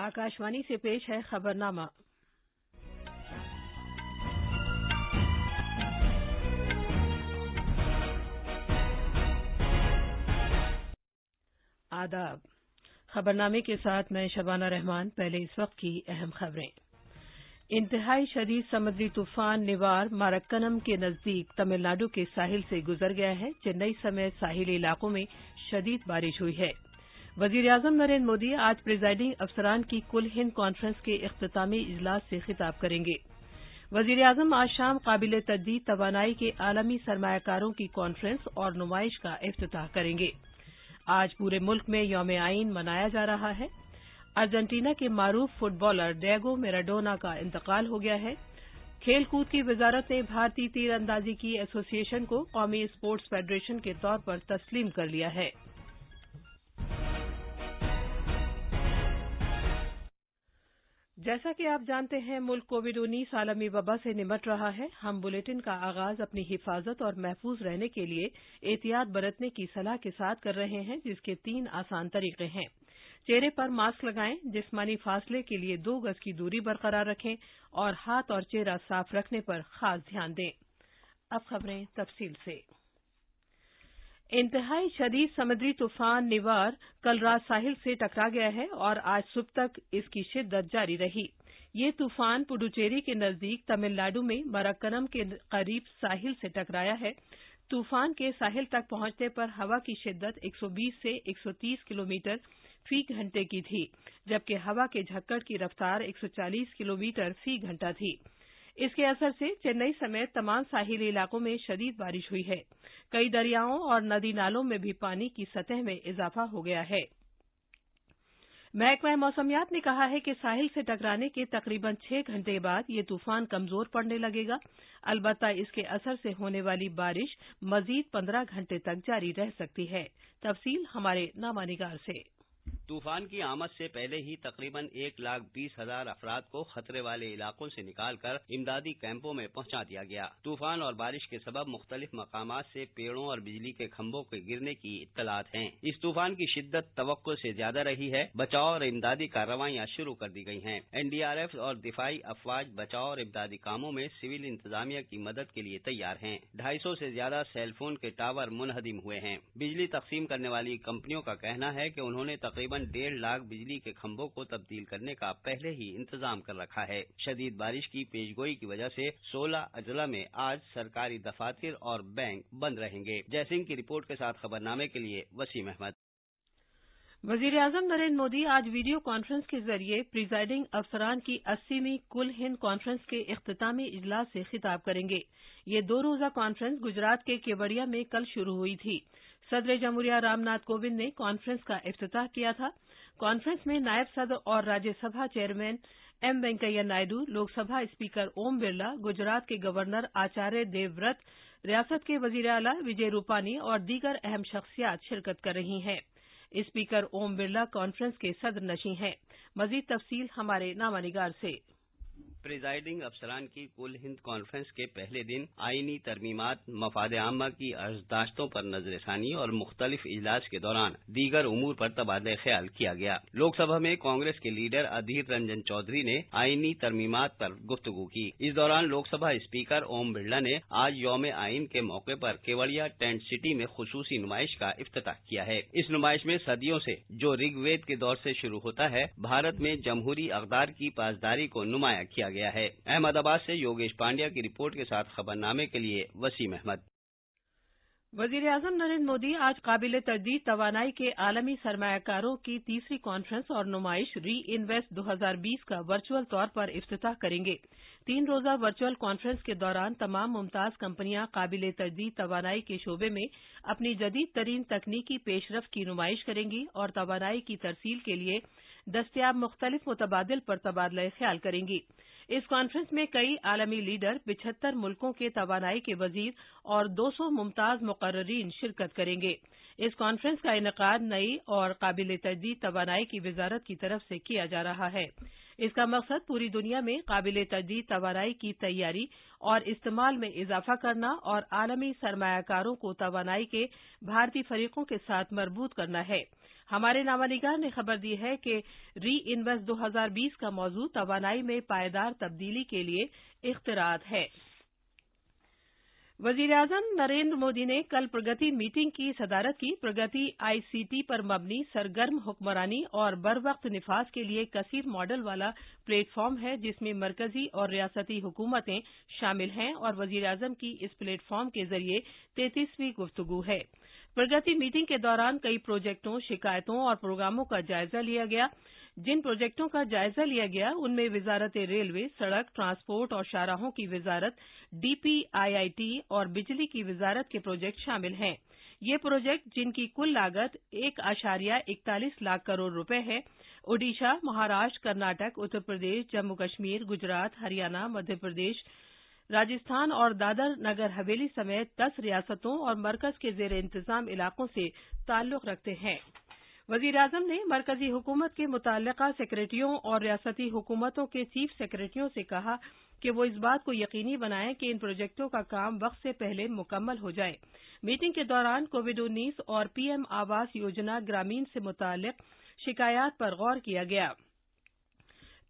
आकाशवाणी से पेश है खबरनामा। आदाब। खबरनामे के साथ मैं शबाना रहमान। पहले इस वक्त की अहम खबरें। इंतहाई शदीद समुद्री तूफान निवार मारक्कनम के नजदीक तमिलनाडु के साहिल से गुजर गया है। चेन्नई समेत साहिली इलाकों में शदीद बारिश हुई है। वजीर-ए-आजम नरेंद्र मोदी आज प्रिजाइडिंग अफसरान की कुल हिंद कॉन्फ्रेंस के इख्तितामी इजलास से खिताब करेंगे। वजीर-ए-आजम आज शाम काबिल तजदीद तवानाई के आलमी सरमायाकारों की कॉन्फ्रेंस और नुमाइश का इफ्तिताह करेंगे। आज पूरे मुल्क में यौम आइन मनाया जा रहा है। अर्जेंटीना के मारूफ फुटबॉलर डिएगो मैराडोना का इंतकाल हो गया है। खेल कूद की वजारत ने भारतीय तीर अंदाजी की एसोसिएशन को कौमी स्पोर्ट्स फेडरेशन के तौर पर तस्लीम कर लिया है। जैसा कि आप जानते हैं, मुल्क कोविड-19 आलमी वबा से निमट रहा है। हम बुलेटिन का आगाज अपनी हिफाजत और महफूज रहने के लिए एहतियात बरतने की सलाह के साथ कर रहे हैं, जिसके 3 आसान तरीके हैं। चेहरे पर मास्क लगाएं, जिस्मानी फासले के लिए 2 गज की दूरी बरकरार रखें और हाथ और चेहरा साफ रखने पर खास ध्यान दें। अब खबरें तफसील से। इंतहाई शदीद समुद्री तूफान निवार कल रात साहिल से टकरा गया है और आज सुबह तक इसकी शिद्दत जारी रही। ये तूफान पुडुचेरी के नजदीक तमिलनाडु में मरक्कनम के करीब साहिल से टकराया है। तूफान के साहिल तक पहुंचने पर हवा की शिद्दत 120 से 130 किलोमीटर फी घंटे की थी, जबकि हवा के झक्कड़ की रफ्तार 140 किलोमीटर फी घंटा थी। इसके असर से चेन्नई समेत तमाम साहिली इलाकों में शदीद बारिश हुई है। कई दरियाओं और नदी नालों में भी पानी की सतह में इजाफा हो गया है। महकमा मौसमियात ने कहा है कि साहिल से टकराने के तकरीबन 6 घंटे बाद ये तूफान कमजोर पड़ने लगेगा। अलबत्ता इसके असर से होने वाली बारिश मजीद 15 घंटे तक जारी रह सकती है। तफसील हमारे नामानिगार से। तूफान की आमद से पहले ही तकरीबन 1,20,000 अफराद को खतरे वाले इलाकों से निकालकर इमदादी कैंपों में पहुंचा दिया गया। तूफान और बारिश के सबब मुख्तलिफ मकामात से पेड़ों और बिजली के खंभों के गिरने की इत्तलात हैं। इस तूफान की शिद्दत तवक्को से ज्यादा रही है। बचाव और इमदादी कार्रवाइयां शुरू कर दी गई हैं। एनडीआरएफ और दिफाई अफवाज बचाव और इमदादी कामों में सिविल इंतजामिया की मदद के लिए तैयार हैं। 250 से ज्यादा सेलफोन के टावर मुनहदिम हुए हैं। बिजली तकसीम करने वाली कंपनियों का कहना है कि उन्होंने तकरीबन 1.5 लाख बिजली के खंभों को तब्दील करने का पहले ही इंतजाम कर रखा है। शदीद बारिश की पेशगोई की वजह से 16 अजला में आज सरकारी दफातर और बैंक बंद रहेंगे। जयसिंह की रिपोर्ट के साथ खबरनामे के लिए वसीम अहमद। वजीर-ए-आजम नरेंद्र मोदी आज वीडियो कॉन्फ्रेंस के जरिए प्रिजाइडिंग अफसरान की 80वीं कुल हिंद कॉन्फ्रेंस के इख्तितामी इजलास से खिताब करेंगे। ये 2 रोजा कॉन्फ्रेंस गुजरात के केवड़िया में कल शुरू हुई थी। सदर जमहूरिया रामनाथ कोविंद ने कॉन्फ्रेंस का इफ्तिताह किया था। कॉन्फ्रेंस में नायब सदर और Rajya Sabha chairman M Venkaiah Naidu, Lok Sabha speaker Om Birla, Gujarat के गवर्नर आचार्य देवव्रत, रियासत के वजीर आला विजय रूपानी और दीगर अहम शख्सियात शिरकत कर रही हैं। स्पीकर ओम बिरला कॉन्फ्रेंस के सदरनशीं हैं। मजीद तफसील हमारे नामानिगार से। प्रिजाइडिंग अफसरान की कुल हिंद कॉन्फ्रेंस के पहले दिन आईनी तरमीमात, मफाद आमा की अर्जदाश्तों पर नजरसानी और मुख्तलिफ इजलास के दौरान दीगर उमूर पर तबादला ख्याल किया गया। लोकसभा में कांग्रेस के लीडर अधीर रंजन चौधरी ने आईनी तरमीमात पर गुफ्तगू की। इस दौरान लोकसभा स्पीकर ओम बिरला ने आज यौम आइन के मौके पर केवड़िया टेंट सिटी में खुसूसी नुमाइश का इफ्तिताह किया है। इस नुमाइश में सदियों से जो ऋग्वेद के दौर से शुरू होता है, भारत में जमहूरी अक़दार की पासदारी को नुमाया किया गया है। अहमदाबाद से योगेश पांड्या की रिपोर्ट के साथ खबरनामे के लिए वसीम अहमद। वजीर-ए-आजम नरेंद्र मोदी आज काबिल तजदीद तवानाई के आलमी सरमायाकारों की 3री कॉन्फ्रेंस और नुमाइश री इन्वेस्ट 2020 का वर्चुअल तौर पर इफ्तिताह करेंगे। 3 रोजा वर्चुअल कॉन्फ्रेंस के दौरान तमाम मुमताज कंपनियां काबिल तजदीद तवानाई के शोबे में अपनी जदीद तरीन तकनीकी पेशरफ की नुमाइश करेंगी और तवानाई की तरसील के लिए दस्तयाब मुख्तलिफ मुतबादिल पर तबादला ख्याल करेंगी। इस कॉन्फ्रेंस में कई आलमी लीडर, 75 मुल्कों के तवानाई के वजीर और 200 मुमताज मुकर्ररीन शिरकत करेंगे। इस कॉन्फ्रेंस का इनेकाद नई और काबिल तजदीद तवानाई की वजारत की तरफ से किया जा रहा है। इसका मकसद पूरी दुनिया में काबिल तजदीद तवानाई की तैयारी और इस्तेमाल में इजाफा करना और आलमी सरमायाकारों को तवानाई के भारतीय फरीकों के साथ मरबूत करना है। हमारे नामानिगार ने खबर दी है कि री इन्वेस्ट 2020 का मौजू तवानाई में पायदार तब्दीली के लिए इख्तिरात है। वज़ीर-ए-आज़म नरेंद्र मोदी ने कल प्रगति मीटिंग की सदारत की। प्रगति आईसीटी पर मबनी सरगर्म हुक्मरानी और बरवक्त निफाज के लिए कसीर मॉडल वाला प्लेटफॉर्म है, जिसमें मरकजी और रियासती हुकूमतें शामिल हैं और वज़ीर-ए-आज़म की इस प्लेटफॉर्म के जरिए 33वीं गुफ्तगू है। प्रगति मीटिंग के दौरान कई प्रोजेक्टों, शिकायतों और प्रोग्रामों का जायजा लिया गया। जिन प्रोजेक्टों का जायजा लिया गया उनमें वजारत रेलवे, सड़क, ट्रांसपोर्ट और शाहराहों की वजारत, डीपीआईआईटी और बिजली की वजारत के प्रोजेक्ट शामिल हैं। ये प्रोजेक्ट, जिनकी कुल लागत 1.41 लाख करोड़ रुपए है, ओडिशा, महाराष्ट्र, कर्नाटक, उत्तर प्रदेश, जम्मू कश्मीर, गुजरात, हरियाणा, मध्य प्रदेश, राजस्थान और दादर नगर हवेली समेत 10 रियासतों और मरकज के जेर इंतजाम इलाकों से ताल्लुक रखते हैं। वज़ीर-ए-आज़म ने मरकजी हुकूमत के मुतल्लिका सेक्रेटरियों और रियासती हुकूमतों के चीफ सेक्रेटरियों से कहा कि वो इस बात को यकीनी बनाएं कि इन प्रोजेक्टों का काम वक्त से पहले मुकम्मल हो जाए। मीटिंग के दौरान कोविड-19 और पीएम आवास योजना ग्रामीण से मुतल्लिक शिकायत पर गौर किया गया।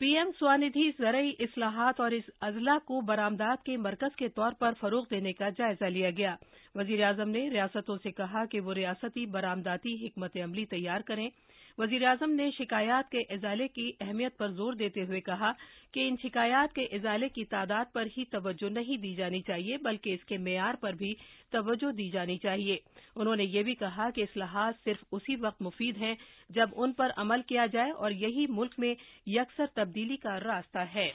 पीएम स्वनिधि ज़रई इस्लाहात और इस अजला को बरामदात के मरकज के तौर पर फरोग देने का जायजा लिया गया। वज़ीर-ए-आज़म ने रियासतों से कहा कि वो रियासती बरामदाती हिकमत अमली तैयार करें। वज़ीर-ए-आज़म ने शिकायत के इज़ाले की अहमियत पर जोर देते हुए कहा कि इन शिकायत के इज़ाले की तादाद पर ही तवज्जो नहीं दी जानी चाहिए, बल्कि इसके मेयार पर भी तवज्जो दी जानी चाहिए। उन्होंने ये भी कहा कि इस्लाहात सिर्फ उसी वक्त मुफीद हैं जब उन पर अमल किया जाए और यही मुल्क में यकसर तब्दीली का रास्ता है।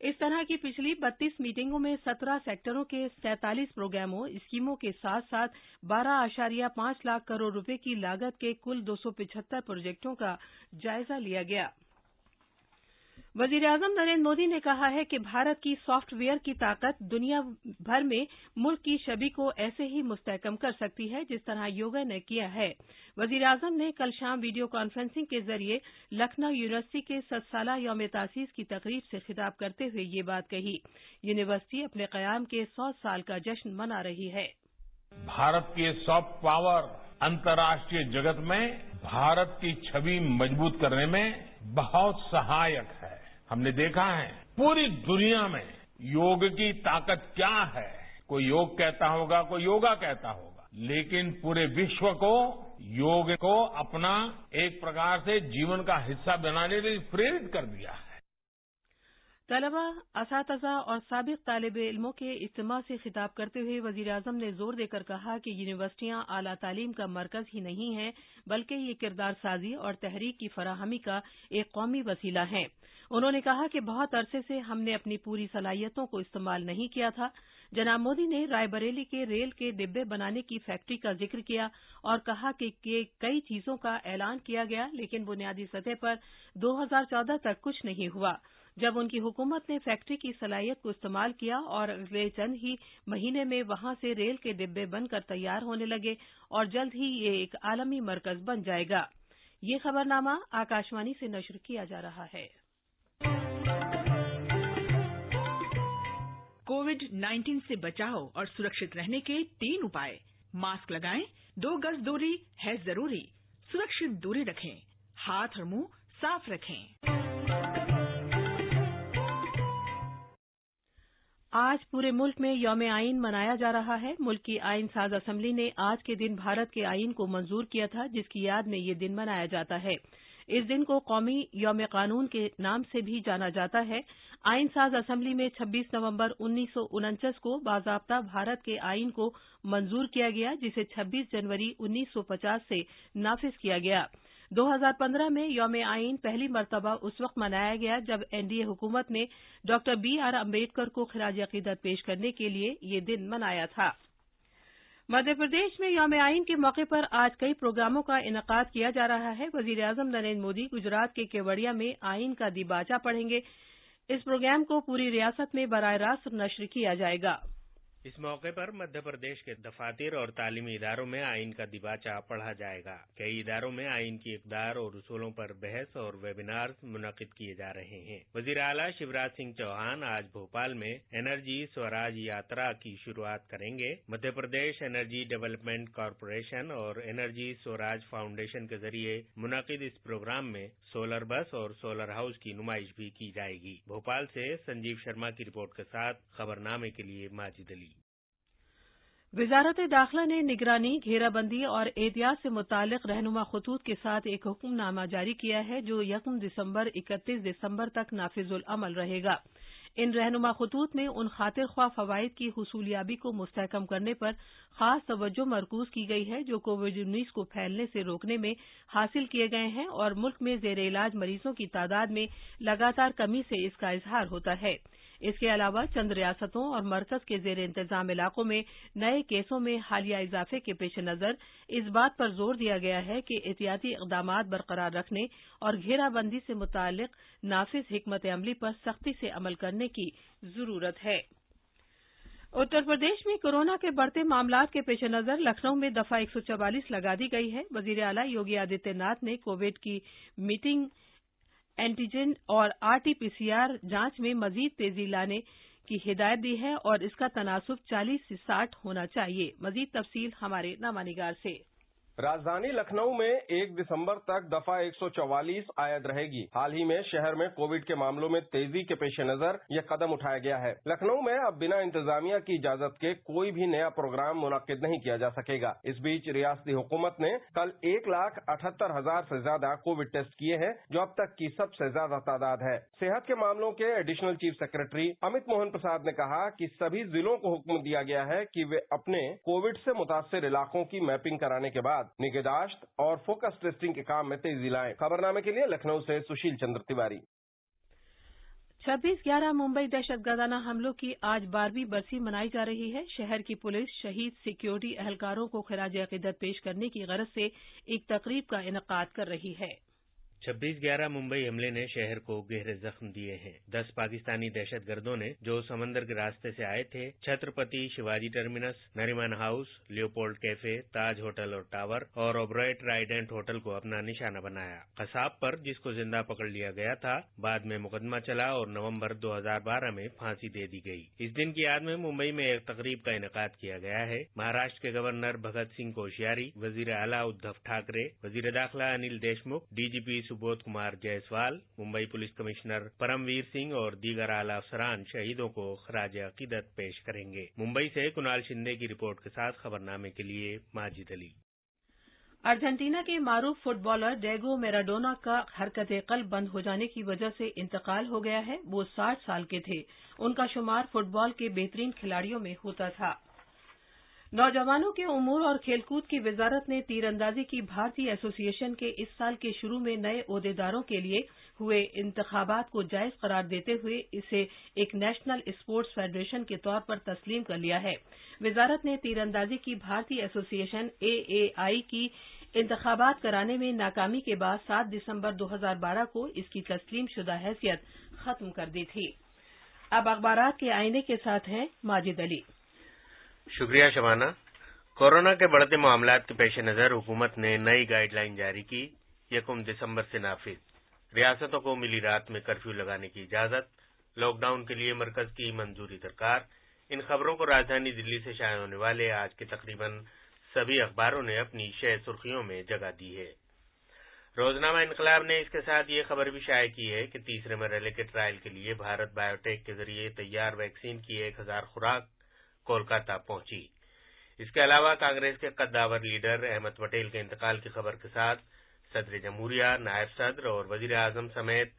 इस तरह की पिछली 32 मीटिंगों में 17 सेक्टरों के 47 प्रोग्रामों, स्कीमों के साथ साथ 12.5 लाख करोड़ रुपए की लागत के कुल 275 प्रोजेक्टों का जायजा लिया गया। वज़ीर-ए-आज़म नरेंद्र मोदी ने कहा है कि भारत की सॉफ्टवेयर की ताकत दुनिया भर में मुल्क की छवि को ऐसे ही मुस्तहकम कर सकती है जिस तरह योगा ने किया है। वज़ीर-ए-आज़म ने कल शाम वीडियो कॉन्फ्रेंसिंग के जरिए लखनऊ यूनिवर्सिटी के 100 साला यौम तासीस की तकरीब से खिताब करते हुए ये बात कही। यूनिवर्सिटी अपने क़याम के 100 साल का जश्न मना रही है। भारत की सॉफ्ट पावर अंतर्राष्ट्रीय जगत में भारत की छवि मजबूत करने में बहुत सहायक है। हमने देखा है पूरी दुनिया में योग की ताकत क्या है। कोई योग कहता होगा, कोई योगा कहता होगा, लेकिन पूरे विश्व को योग को अपना एक प्रकार से जीवन का हिस्सा बनाने के लिए प्रेरित कर दिया है। तलबा, असातिज़ा और साबिक तालिबे इल्मों के इज्तिमा से खिताब करते हुए वज़ीर-ए-आज़म ने जोर देकर कहा कि यूनिवर्सिटियां आला तालीम का मरकज ही नहीं हैं, बल्कि ये किरदार साजी और तहरीक की फराहमी का एक कौमी वसीला हैं। उन्होंने कहा कि बहुत अरसे से हमने अपनी पूरी सलाहियतों को इस्तेमाल नहीं किया था। जनाब मोदी ने रायबरेली के रेल के डिब्बे बनाने की फैक्ट्री का जिक्र किया और कहा कि कई चीजों का ऐलान किया गया, लेकिन बुनियादी सतह पर 2014 तक कुछ नहीं हुआ। जब उनकी हुकूमत ने फैक्ट्री की सलाहियत को इस्तेमाल किया और अगले चंद ही महीने में वहां से रेल के डिब्बे बनकर तैयार होने लगे और जल्द ही ये एक आलमी मरकज बन जाएगा। ये खबरनामा आकाशवाणी से नश्र किया जा रहा है। कोविड-19 से बचाव और सुरक्षित रहने के 3 उपाय। मास्क लगाएं, 2 गज दूरी है जरूरी, सुरक्षित दूरी रखें, हाथ और मुंह साफ रखें। आज पूरे मुल्क में यौम आइन मनाया जा रहा है। मुल्क की आइन साज असम्बली ने आज के दिन भारत के आइन को मंजूर किया था, जिसकी याद में ये दिन मनाया जाता है। इस दिन को कौमी यौम कानून के नाम से भी जाना जाता है। आइन साज असम्बली में 26 नवंबर 1949 को बाज़ाब्ता भारत के आइन को मंजूर किया गया, जिसे 26 जनवरी 1950 से नाफिज किया गया। 2015 में यौम आइन पहली मरतबा उस वक्त मनाया गया जब एनडीए हुकूमत ने डॉक्टर BR अम्बेडकर को खिराज अकीदत पेश करने के लिए ये दिन मनाया था। मध्य प्रदेश में यौम आइन के मौके पर आज कई प्रोग्रामों का इनेकाद किया जा रहा है। वज़ीर-ए-आज़म नरेंद्र मोदी गुजरात के केवड़िया में आइन का दिबाचा पढ़ेंगे। इस प्रोग्राम को पूरी रियासत में बराह रास्त नश्र किया जाएगा। इस मौके पर मध्य प्रदेश के दफातर और तालीमी इदारों में आइन का दिबाचा पढ़ा जाएगा। कई इदारों में आइन की इक़दार और उसूलों पर बहस और वेबिनार मुनक़िद किए जा रहे हैं। वज़ीर आला शिवराज सिंह चौहान आज भोपाल में एनर्जी स्वराज यात्रा की शुरुआत करेंगे। Madhya Pradesh energy development corporation और एनर्जी स्वराज फाउंडेशन के जरिए मुनक़िद इस प्रोग्राम में सोलर बस और सोलर हाउस की नुमाइश भी की जाएगी। भोपाल से संजीव शर्मा की रिपोर्ट के साथ खबरनामे के लिए माजिद अली। वजारत दाखिला ने निगरानी, घेराबंदी और एहतियात से मुतालिक रहनुमा खतूत के साथ एक हुक्मनामा जारी किया है जो 1 दिसंबर 31 दिसंबर तक नाफिजुल अमल रहेगा। इन रहनुमा खतूत में उन खातिर ख्वाह फवाइद की हुसूलियाबी को मुस्तहकम करने पर खास तवज्जो मरकूज की गई है जो कोविड-19 को फैलने से रोकने में हासिल किए गए हैं और मुल्क में जेर इलाज मरीजों की तादाद में लगातार कमी से इसका इजहार होता है। इसके अलावा चंद रियासतों और मरकज के जेर इंतजाम इलाकों में नए केसों में हालिया इजाफे के पेश नजर इस बात पर जोर दिया गया है कि एहतियाती इक़दामात बरकरार रखने और घेराबंदी से मुतालिक नाफिज हिकमत अमली पर सख्ती से अमल करने की जरूरत है। उत्तर प्रदेश में कोरोना के बढ़ते मामलात के पेश नजर लखनऊ में दफा 144 लगा दी गई है। वजीर आला योगी आदित्यनाथ ने कोविड की मीटिंग एंटीजन और आरटी-पीसीआर जांच में मजीद तेजी लाने की हिदायत दी है और इसका तनासुब 40 से 60 होना चाहिए। मजीद तफसील हमारे नामानिगार से। राजधानी लखनऊ में 1 दिसंबर तक दफा 144 आयद रहेगी। हाल ही में शहर में कोविड के मामलों में तेजी के पेश नजर यह कदम उठाया गया है। लखनऊ में अब बिना इंतजामिया की इजाजत के कोई भी नया प्रोग्राम मुनक्किद नहीं किया जा सकेगा। इस बीच रियासती हुकूमत ने कल 1,78,000 से ज्यादा कोविड टेस्ट किए हैं जो अब तक की सबसे ज्यादा तादाद है। सेहत के मामलों के additional chief secretary Amit Mohan Prasad ने कहा कि सभी जिलों को हुक्म दिया गया है कि वे अपने कोविड से मुतासिर इलाकों की मैपिंग कराने के बाद निगहदाश्त और फोकस टेस्टिंग के काम में तेजी लाएं। खबरनामे के लिए लखनऊ से सुशील चंद्र तिवारी। 26/11 मुंबई दहशतगर्दाना हमलों की आज 12वीं बरसी मनाई जा रही है। शहर की पुलिस शहीद सिक्योरिटी अहलकारों को खिराज अकीदत पेश करने की गरज से एक तकरीब का इनेकाद कर रही है। 26/11 मुंबई हमले ने शहर को गहरे जख्म दिए हैं। 10 पाकिस्तानी दहशतगर्दों ने जो समंदर के रास्ते से आए थे Chhatrapati Shivaji terminus, Nariman house, Leopold cafe, Taj hotel और टावर और ओबरॉय ट्राइडेंट होटल को अपना निशाना बनाया। कसाब पर जिसको जिंदा पकड़ लिया गया था बाद में मुकदमा चला और नवंबर 2012 में फांसी दे दी गई। इस दिन की याद में मुंबई में एक तकरीब का इनेकाद किया गया है। महाराष्ट्र के गवर्नर भगत सिंह कोश्यारी, वजीर आला उद्धव ठाकरे, वजीर दाखिला Anil Deshmukh, DGP Subodh Kumar Jaiswal, Mumbai police commissioner Paramvir Singh और दीगर आला अफसरान शहीदों को खराज अकीदत पेश करेंगे। मुंबई से कुणाल शिंदे की रिपोर्ट के साथ खबरनामे के लिए माजिद अली। अर्जेंटीना के मारूफ फुटबॉलर डेगो मैराडोना का हरकत कल्ब बंद हो जाने की वजह से इंतकाल हो गया है। वो 60 साल के थे। उनका शुमार फुटबॉल के बेहतरीन खिलाड़ियों में होता था। नौजवानों के उमूर और खेलकूद की वजारत ने तीरंदाजी की भारतीय एसोसिएशन के इस साल के शुरू में नए ओहदेदारों के लिए हुए इंतखाबात को जायज करार देते हुए इसे एक नेशनल स्पोर्ट्स फेडरेशन के तौर पर तस्लीम कर लिया है। वजारत ने तीरंदाजी की भारतीय एसोसिएशन AAI की इंतखाबात कराने में नाकामी के बाद 7 दिसंबर 2012 को इसकी तस्लीम शुदा हैसियत खत्म कर दी थी। अब अखबारात के आईने के साथ हैं माजिद अली। शुक्रिया शबाना। कोरोना के बढ़ते मामलात के पेश नज़र हुकूमत ने नई गाइडलाइन जारी की। 1 दिसंबर से नाफिज। रियासतों को मिली रात में कर्फ्यू लगाने की इजाजत। लॉकडाउन के लिए मरकज की मंजूरी दरकार। इन खबरों को राजधानी दिल्ली से शाये होने वाले आज के तकरीबन सभी अखबारों ने अपनी शह सुर्खियों में जगह दी है। रोजनामा इनकलाब ने इसके साथ ये खबर भी शाये की है कि तीसरे मरहले के ट्रायल के लिए भारत बायोटेक के जरिए तैयार वैक्सीन की 1000 खुराक कोलकाता पहुंची। इसके अलावा कांग्रेस के कद्दावर लीडर अहमद पटेल के इंतकाल की खबर के साथ सदर जमहूरिया, नायब सदर और वजीर आजम समेत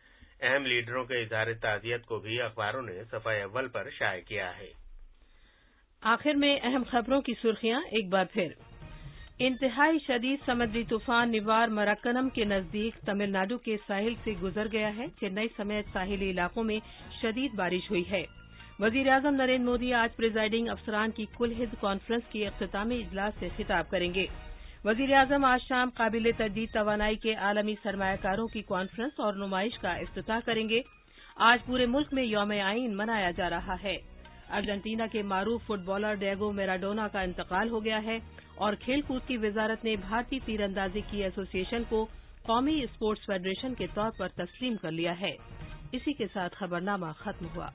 अहम लीडरों के इजहार ताज़ियत को भी अखबारों ने सफ़े अव्वल पर शाये किया है। आखिर में अहम खबरों की सुर्खियां एक बार फिर। इंतहाई शदीद समुद्री तूफान निवार मरक्कनम के नजदीक तमिलनाडु के साहिल से गुजर गया है। चेन्नई समेत साहिली इलाकों में शदीद बारिश हुई है। वज़ीर-ए-आज़म नरेंद्र मोदी आज प्रिजाइडिंग अफसरान की कुल हिंद कॉन्फ्रेंस की इख्तितामी इजलास से खिताब करेंगे। वज़ीर-ए-आज़म आज शाम काबिल तजदीद तवानाई के आलमी सरमायाकारों की कॉन्फ्रेंस और नुमाइश का इफ्तिताह करेंगे। आज पूरे मुल्क में यौम आइन मनाया जा रहा है। ارجنٹینا کے معروف فٹبالر ڈیگو میراڈونا کا انتقال ہو گیا ہے اور کھیل کود کی وزارت نے بھارتی تیر اندازی کی ایسوسی ایشن کو قومی اسپورٹس فیڈریشن کے طور پر تسلیم کر لیا ہے۔ اسی کے ساتھ خبرنامہ ختم ہوا۔